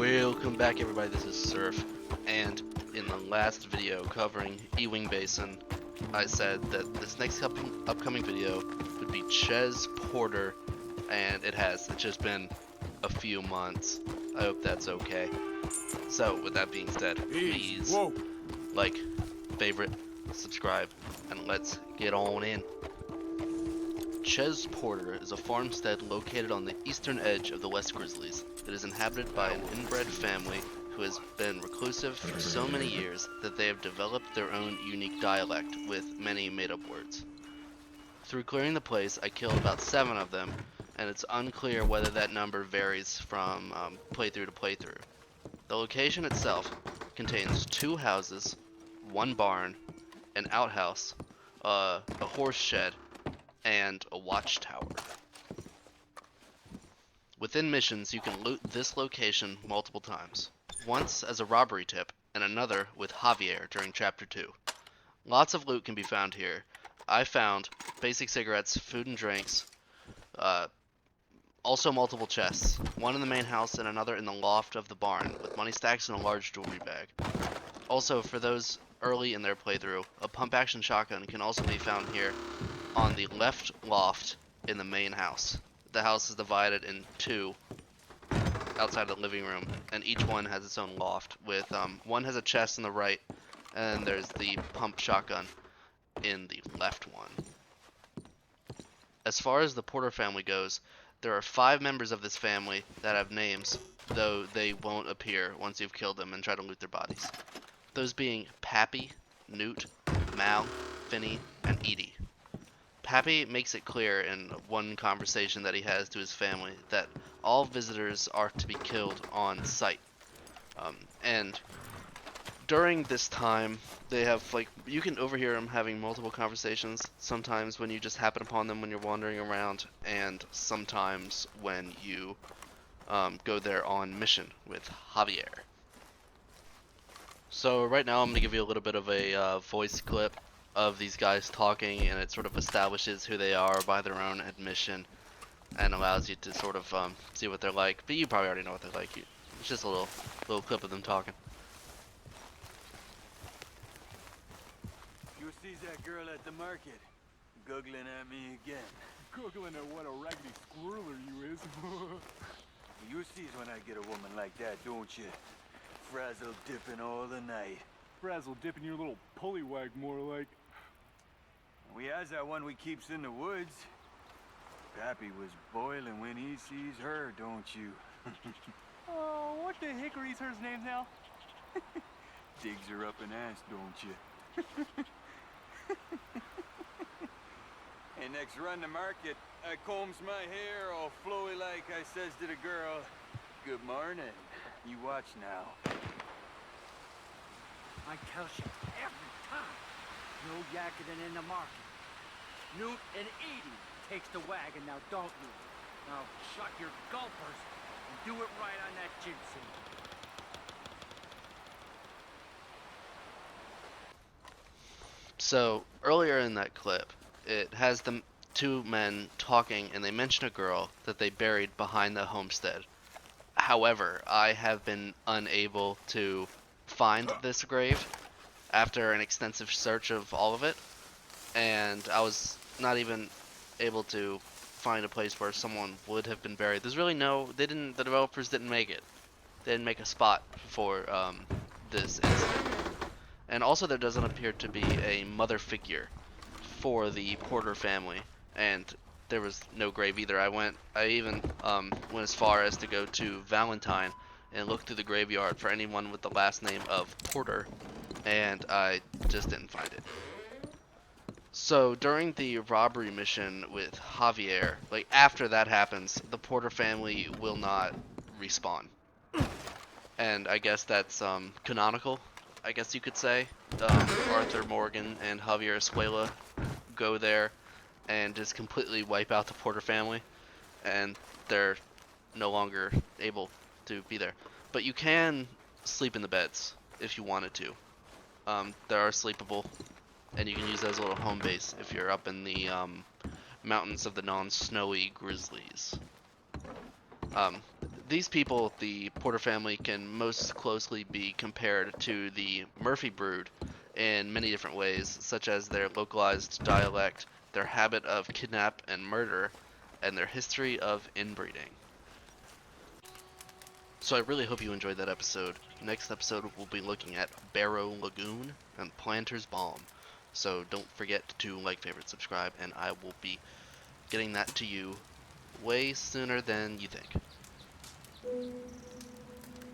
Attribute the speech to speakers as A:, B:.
A: Welcome back everybody, this is Surf, and in the last video covering Ewing Basin, I said that this next upcoming video would be Chez Porter, and it's just been a few months. I hope that's okay. So with that being said, please like, favorite, subscribe, and let's get on in. Chez Porter is a farmstead located on the eastern edge of the West Grizzlies. It is inhabited by an inbred family who has been reclusive for so many years that they have developed their own unique dialect with many made-up words. Through clearing the place, I killed about 7 of them, and it's unclear whether that number varies from playthrough to playthrough. The location itself contains 2 houses, 1 barn, an outhouse, a horse shed, and a watchtower. Within missions, you can loot this location multiple times. Once as a robbery tip, and another with Javier during Chapter 2. Lots of loot can be found here. I found basic cigarettes, food and drinks, also multiple chests, one in the main house and another in the loft of the barn, with money stacks and a large jewelry bag. Also, for those early in their playthrough, a pump-action shotgun can also be found here on the left loft in the main house. The house is divided in 2 outside of the living room, and each one has its own loft with one has a chest in the right, and there's the pump shotgun in the left one. As far as the Porter family goes, there are 5 members of this family that have names, though they won't appear once you've killed them and try to loot their bodies. Those being Pappy, Newt, Mal, Finney, and Edie. Pappy makes it clear in one conversation that he has to his family that all visitors are to be killed on sight. And during this time, they have, you can overhear them having multiple conversations, sometimes when you just happen upon them when you're wandering around, and sometimes when you go there on mission with Javier. So right now I'm going to give you a little bit of a voice clip of these guys talking, and it sort of establishes who they are by their own admission and allows you to sort of see what they're like, but you probably already know what they're like. It's just a little clip of them talking.
B: You sees that girl at the market, googling at me again.
C: Googling at what a raggedy squirreler you is.
B: You sees when I get a woman like that, don't you? Frazzle dipping all the night.
C: Frazzle dipping your little pullywag, more like.
B: We has that one we keeps in the woods. Pappy was boiling when he sees her, don't you?
C: Oh, what the hickory's her name now?
B: Digs her up an ass, don't you? And next run to market, I combs my hair all flowy like I says to the girl, "Good morning." You watch now.
D: I tell you every time, no yakking in the market. Newt and Edie takes the wagon now, don't you? Now shut your gulpers and do it right on that gypsy.
A: So earlier in that clip, it has the 2 men talking, and they mention a girl that they buried behind the homestead. However, I have been unable to find this grave after an extensive search of all of it, and I was not even able to find a place where someone would have been buried. There's really the developers didn't make it. They didn't make a spot for this incident. And also there doesn't appear to be a mother figure for the Porter family, and there was no grave either. I even went as far as to go to Valentine and look through the graveyard for anyone with the last name of Porter, and I just didn't find it. So during the robbery mission with Javier, after that happens, the Porter family will not respawn. And I guess that's canonical, I guess you could say. Arthur Morgan and Javier Escuela go there and just completely wipe out the Porter family, and they're no longer able to be there. But you can sleep in the beds if you wanted to. They are sleepable, and you can use that as a little home base if you're up in the mountains of the non-snowy Grizzlies. These people, the Porter family, can most closely be compared to the Murphy brood in many different ways, such as their localized dialect, their habit of kidnap and murder, and their history of inbreeding. So I really hope you enjoyed that episode. Next episode we'll be looking at Barrow Lagoon and Planter's Balm. So don't forget to like, favorite, subscribe, and I will be getting that to you way sooner than you think.